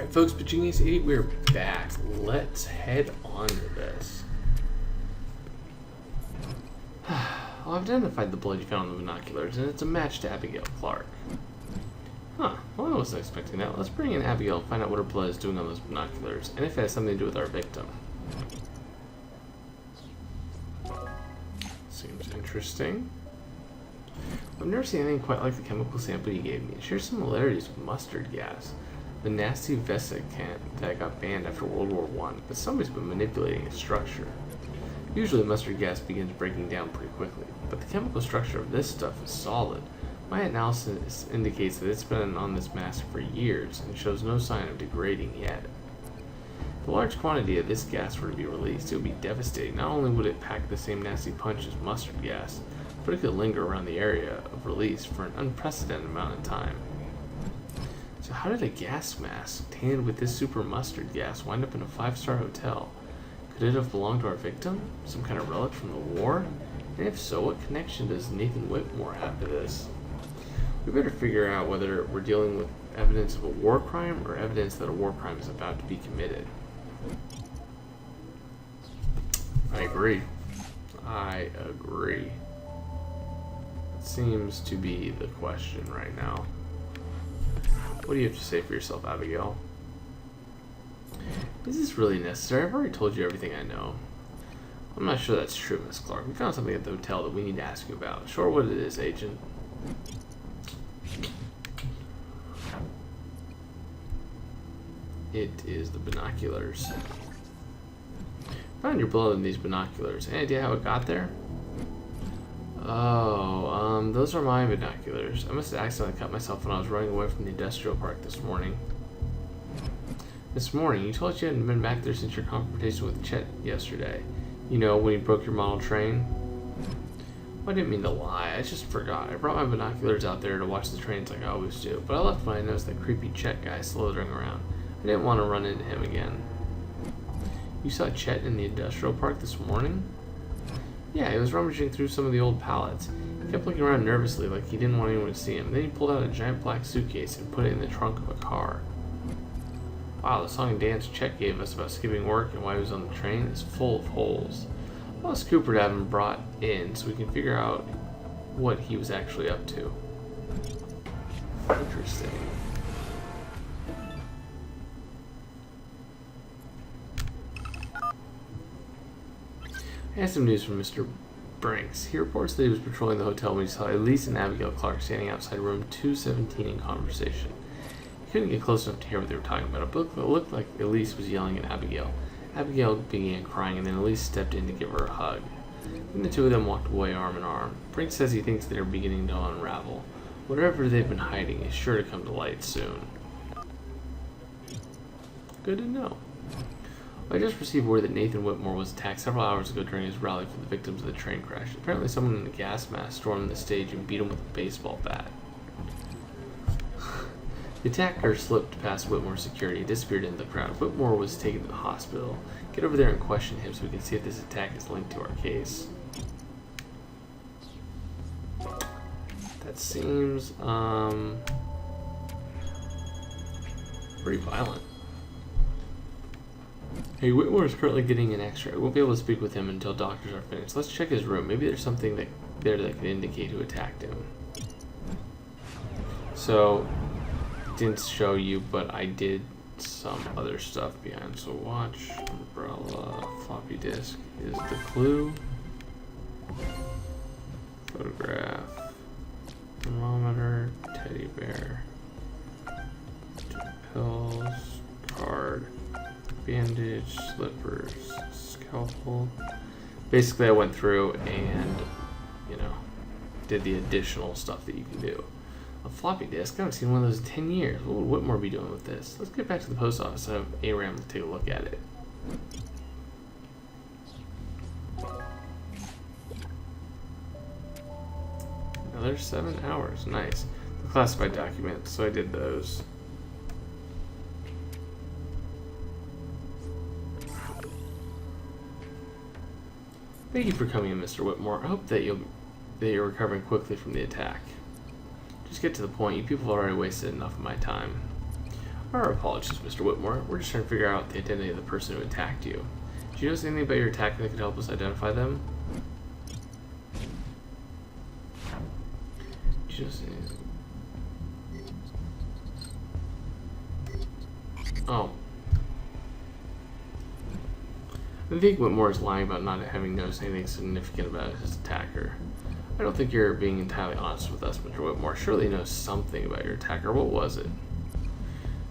Alright folks, but Genius 80, we're back. Let's head on to this. Well, I've identified the blood you found on the binoculars, and it's a match to Abigail Clark. Huh, well, I wasn't expecting that. Let's bring in Abigail and find out what her blood is doing on those binoculars, and if it has something to do with our victim. Seems interesting. I've never seen anything quite like the chemical sample you gave me. It shares similarities with mustard gas, the nasty vesicant that got banned after World War I, but somebody's been manipulating its structure. Usually mustard gas begins breaking down pretty quickly, but the chemical structure of this stuff is solid. My analysis indicates that it's been on this mass for years and shows no sign of degrading yet. If a large quantity of this gas were to be released, it would be devastating. Not only would it pack the same nasty punch as mustard gas, but it could linger around the area of release for an unprecedented amount of time. So how did a gas mask tainted with this super mustard gas wind up in a 5-star hotel? Could it have belonged to our victim? Some kind of relic from the war? And if so, what connection does Nathan Whitmore have to this? We better figure out whether we're dealing with evidence of a war crime or evidence that a war crime is about to be committed. I agree. I agree. That seems to be the question right now. What do you have to say for yourself, Abigail? Is this really necessary? I've already told you everything I know. I'm not sure that's true, Miss Clark. We found something at the hotel that we need to ask you about. Sure what it is, Agent. It is the binoculars. Found your blood in these binoculars. Any idea how it got there? Oh, those are my binoculars. I must have accidentally cut myself when I was running away from the industrial park this morning. This morning? You told us you hadn't been back there since your confrontation with Chet yesterday. You know, when you broke your model train? Well, I didn't mean to lie. I just forgot. I brought my binoculars out there to watch the trains like I always do, but I left when I noticed that creepy Chet guy slithering around. I didn't want to run into him again. You saw Chet in the industrial park this morning? Yeah, he was rummaging through some of the old pallets. He kept looking around nervously like he didn't want anyone to see him. Then he pulled out a giant black suitcase and put it in the trunk of a car. Wow, the song and dance Chet gave us about skipping work and why he was on the train is full of holes. I'll ask Cooper to have him brought in so we can figure out what he was actually up to. Interesting. I had some news from Mr. Brinks. He reports that he was patrolling the hotel when he saw Elise and Abigail Clark standing outside room 217 in conversation. He couldn't get close enough to hear what they were talking about, but it looked like Elise was yelling at Abigail. Abigail began crying, and then Elise stepped in to give her a hug. Then the two of them walked away arm in arm. Brinks says he thinks they are beginning to unravel. Whatever they've been hiding is sure to come to light soon. Good to know. I just received word that Nathan Whitmore was attacked several hours ago during his rally for the victims of the train crash. Apparently someone in a gas mask stormed the stage and beat him with a baseball bat. The attacker slipped past Whitmore's security and disappeared into the crowd. Whitmore was taken to the hospital. Get over there and question him so we can see if this attack is linked to our case. That seems, pretty violent. Hey, Whitmore is currently getting an x-ray. We won't be able to speak with him until doctors are finished. Let's check his room. Maybe there's something there that could indicate who attacked him. So, didn't show you, but I did some other stuff behind. So watch, umbrella, floppy disk is the clue. Photograph, thermometer, teddy bear, 2 pills, card, bandage, slippers, scalpel. Basically I went through and, did the additional stuff that you can do. A floppy disk? I haven't seen one of those in 10 years. What would Whitmore be doing with this? Let's get back to the post office and have ARAM take a look at it. Another 7 hours. Nice. The classified documents, so I did those. Thank you for coming in, Mr. Whitmore. I hope that you're recovering quickly from the attack. Just get to the point. You people have already wasted enough of my time. Our apologies, Mr. Whitmore. We're just trying to figure out the identity of the person who attacked you. Do you know anything about your attacker that could help us identify them? Do you know anything? Oh. I think Whitmore is lying about not having noticed anything significant about his attacker. I don't think you're being entirely honest with us, Mr. Whitmore. Surely you know something about your attacker. What was it?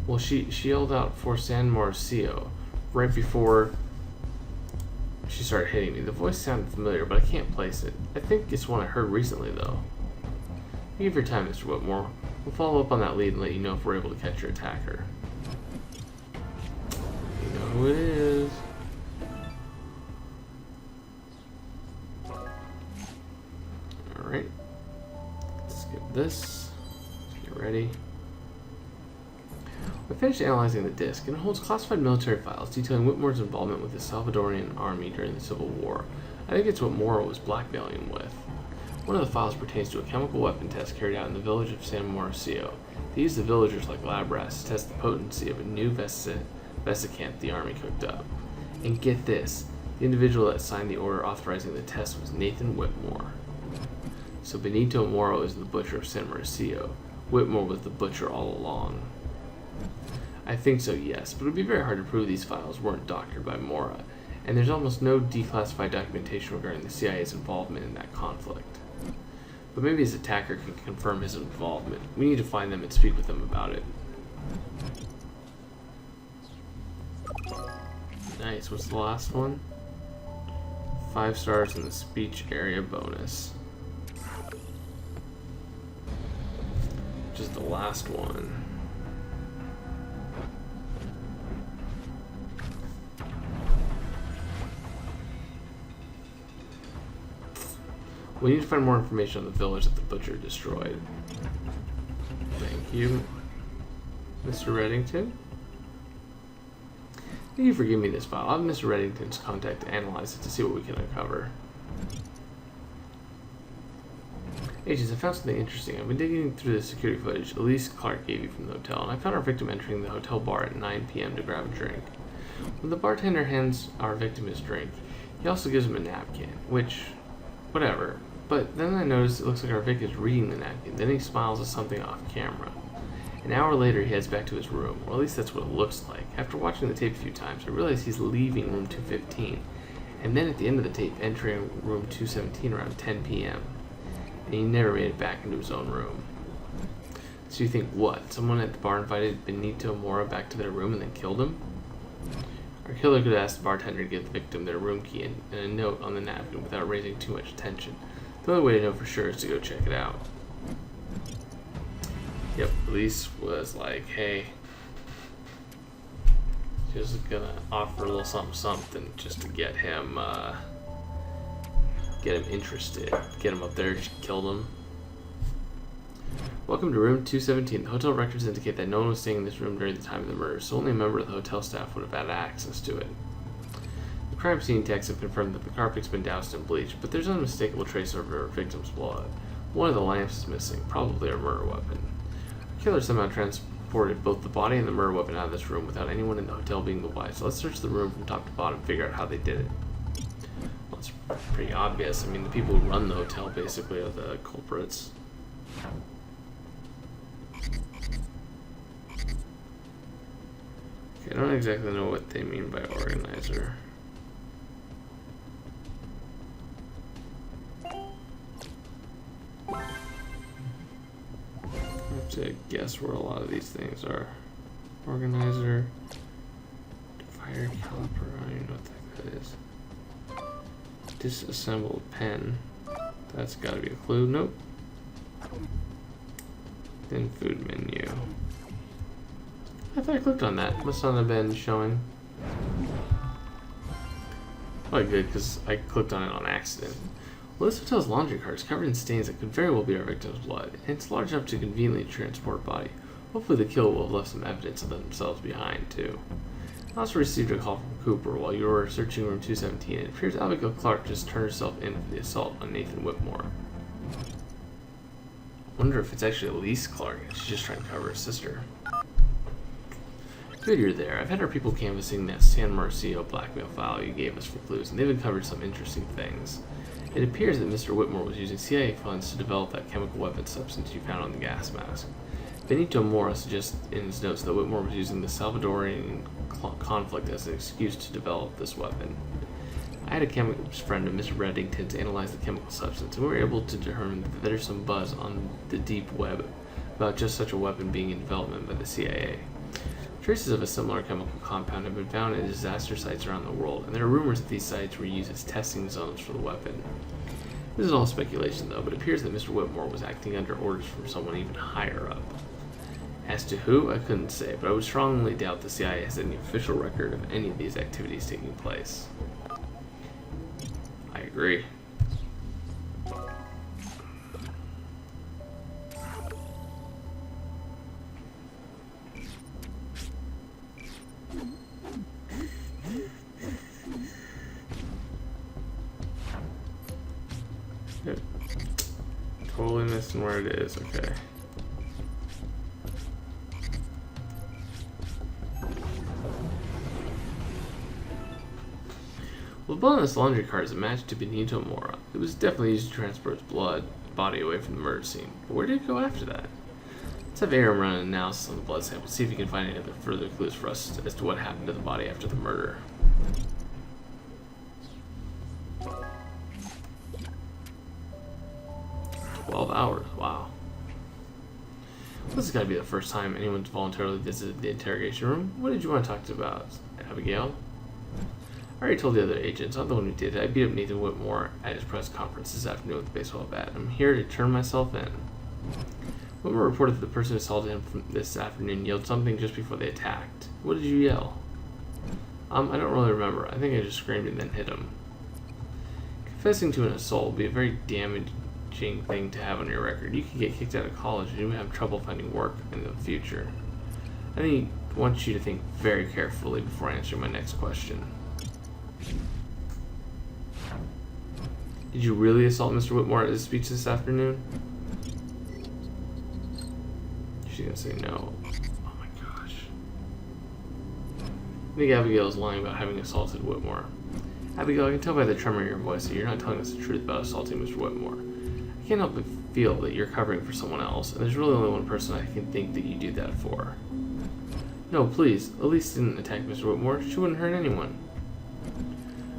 Well, she yelled out for San Mauricio right before she started hitting me. The voice sounded familiar, but I can't place it. I think it's one I heard recently, though. Thank you for your time, Mr. Whitmore. We'll follow up on that lead and let you know if we're able to catch your attacker. You know who it is. Alright. Let's skip this. Let's get ready. We finished analyzing the disc, and it holds classified military files detailing Whitmore's involvement with the Salvadorian army during the Civil War. I think it's what Mora was blackmailing him with. One of the files pertains to a chemical weapon test carried out in the village of San Mauricio. They used the villagers like lab rats to test the potency of a new vesicant the army cooked up. And get this, the individual that signed the order authorizing the test was Nathan Whitmore. So Benito Moro is the butcher of San Mauricio. Whitmore was the butcher all along. I think so, yes, but it would be very hard to prove these files weren't doctored by Mora, and there's almost no declassified documentation regarding the CIA's involvement in that conflict. But maybe his attacker can confirm his involvement. We need to find them and speak with them about it. Nice, what's the last one? 5 stars in the speech area bonus. Which is the last one. We need to find more information on the village that the butcher destroyed. Thank you, Mr. Reddington. Thank you for giving me this file. I'll have Mr. Reddington's contact to analyze it to see what we can uncover. Agents, I found something interesting. I've been digging through the security footage Elise Clark gave you from the hotel, and I found our victim entering the hotel bar at 9 p.m. to grab a drink. When the bartender hands our victim his drink, he also gives him a napkin, which, whatever. But then I noticed it looks like our Vic is reading the napkin. Then he smiles at something off camera. An hour later, he heads back to his room, or at least that's what it looks like. After watching the tape a few times, I realize he's leaving room 215, and then at the end of the tape, entering room 217 around 10 p.m. And he never made it back into his own room. So you think, what? Someone at the bar invited Benito Mora back to their room and then killed him? Our killer could ask the bartender to give the victim their room key and a note on the napkin without raising too much attention. The only way to know for sure is to go check it out. Yep, Elise was like, hey, she was gonna offer a little something just to get him interested, get him up there. She killed him. Welcome to room 217. The hotel records indicate that no one was staying in this room during the time of the murder, so only a member of the hotel staff would have had access to it. The crime scene techs have confirmed that the carpet's been doused in bleach, but there's unmistakable trace of our victim's blood. One of the lamps is missing, probably our murder weapon. The killer somehow transported both the body and the murder weapon out of this room without anyone in the hotel being aware. So let's search the room from top to bottom and figure out how they did it. Well, it's pretty obvious. I mean, the people who run the hotel basically are the culprits. Okay, I don't exactly know what they mean by organizer. I have to guess where a lot of these things are. Organizer, fire caliper, I don't even know what that is. Disassembled pen, that's gotta be a clue. Nope. Then food menu. I thought I clicked on that. Must not have been showing. Probably good, because I clicked on it on accident. Well, this hotel's laundry cart is covered in stains that could very well be our victim's blood, and it's large enough to conveniently transport a body. Hopefully the killer will have left some evidence of themselves behind, too. I also received a call from Cooper while you were searching room 217. It appears Abigail Clark just turned herself in for the assault on Nathan Whitmore. Wonder if it's actually Elise Clark and she's just trying to cover her sister. Good you're there. I've had our people canvassing that San Marcio blackmail file you gave us for clues, and they've uncovered some interesting things. It appears that Mr. Whitmore was using CIA funds to develop that chemical weapon substance you found on the gas mask. Benito Mora suggests in his notes that Whitmore was using the Salvadorian conflict as an excuse to develop this weapon. I had a chemist friend of Mr. Reddington's analyze the chemical substance, and we were able to determine that there's some buzz on the deep web about just such a weapon being in development by the CIA. Traces of a similar chemical compound have been found at disaster sites around the world, and there are rumors that these sites were used as testing zones for the weapon. This is all speculation, though, but it appears that Mr. Whitmore was acting under orders from someone even higher up. As to who, I couldn't say, but I would strongly doubt the CIA has any official record of any of these activities taking place. I agree. Yep. Totally missing where it is, okay. Well, the blood on this laundry cart is a match to Benito Mora. It was definitely used to transport his body away from the murder scene. But where did it go after that? Let's have Aaron run an analysis on the blood sample, see if he can find any other further clues for us as to what happened to the body after the murder. Hours, wow. This has got to be the first time anyone's voluntarily visited the interrogation room. What did you want to talk to about, Abigail? I already told the other agents, I'm the one who did it. I beat up Nathan Whitmore at his press conference this afternoon with a baseball bat. I'm here to turn myself in. Whitmore reported that the person who assaulted him this afternoon yelled something just before they attacked. What did you yell? I don't really remember. I think I just screamed and then hit him. Confessing to an assault would be a very damaging thing to have on your record. You could get kicked out of college and you would have trouble finding work in the future. I want you to think very carefully before answering my next question. Did you really assault Mr. Whitmore at his speech this afternoon? She's gonna say no. Oh my gosh. I think Abigail is lying about having assaulted Whitmore. Abigail, I can tell by the tremor in your voice that you're not telling us the truth about assaulting Mr. Whitmore. I can't help but feel that you're covering for someone else, and there's really only one person I can think that you do that for. No, please. Elise didn't attack Mr. Whitmore. She wouldn't hurt anyone.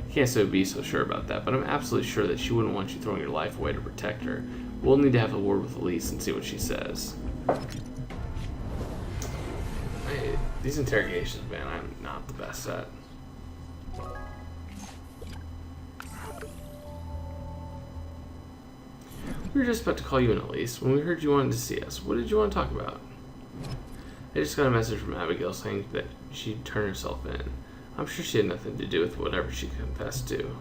I can't be so sure about that, but I'm absolutely sure that she wouldn't want you throwing your life away to protect her. We'll need to have a word with Elise and see what she says. These interrogations, man, I'm not the best at. We were just about to call you in, Elise, when we heard you wanted to see us. What did you want to talk about? I just got a message from Abigail saying that she'd turn herself in. I'm sure she had nothing to do with whatever she confessed to.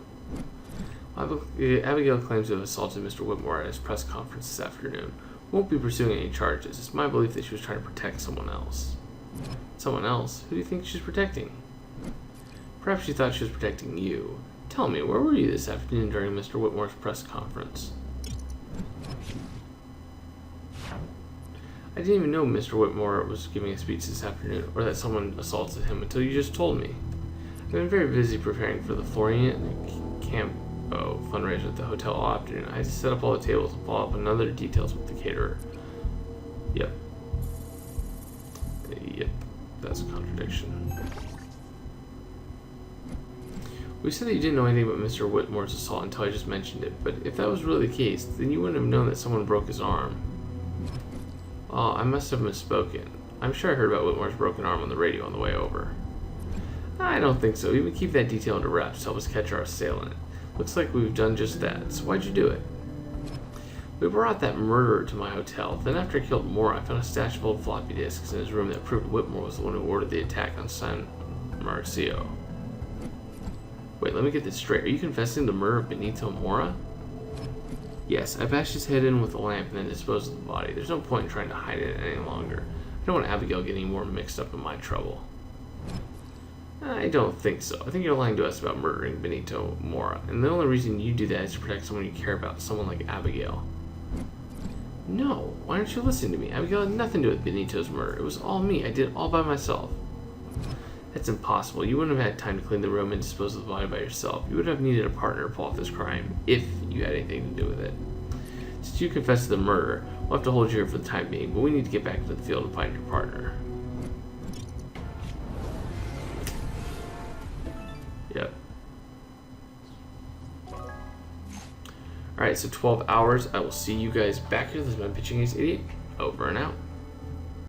Abigail claims to have assaulted Mr. Whitmore at his press conference this afternoon. Won't be pursuing any charges. It's my belief that she was trying to protect someone else. Someone else? Who do you think she's protecting? Perhaps she thought she was protecting you. Tell me, where were you this afternoon during Mr. Whitmore's press conference? I didn't even know Mr. Whitmore was giving a speech this afternoon, or that someone assaulted him until you just told me. I've been very busy preparing for the Florian Campo fundraiser at the hotel all afternoon. I had to set up all the tables and follow up on other details with the caterer. Yep, that's a contradiction. We said that you didn't know anything about Mr. Whitmore's assault until I just mentioned it, but if that was really the case, then you wouldn't have known that someone broke his arm. Oh, I must have misspoken. I'm sure I heard about Whitmore's broken arm on the radio on the way over. I don't think so. We would keep that detail under wraps to help us catch our assailant. Looks like we've done just that. So why'd you do it? We brought that murderer to my hotel. Then after I killed Moore, I found a stash of old floppy disks in his room that proved Whitmore was the one who ordered the attack on San Marcio. Wait, let me get this straight. Are you confessing the murder of Benito Mora? Yes, I bashed his head in with a lamp and then disposed of the body. There's no point in trying to hide it any longer. I don't want Abigail getting more mixed up in my trouble. I don't think so. I think you're lying to us about murdering Benito Mora, and the only reason you do that is to protect someone you care about, someone like Abigail. No, why aren't you listening to me? Abigail had nothing to do with Benito's murder. It was all me. I did it all by myself. That's impossible. You wouldn't have had time to clean the room and dispose of the body by yourself. You would have needed a partner to pull off this crime, if you had anything to do with it. Since you confessed to the murder, we'll have to hold you here for the time being, but we need to get back into the field and find your partner. Yep. Alright, so 12 hours. I will see you guys back here. This is my Pitching Ace 88. Over and out.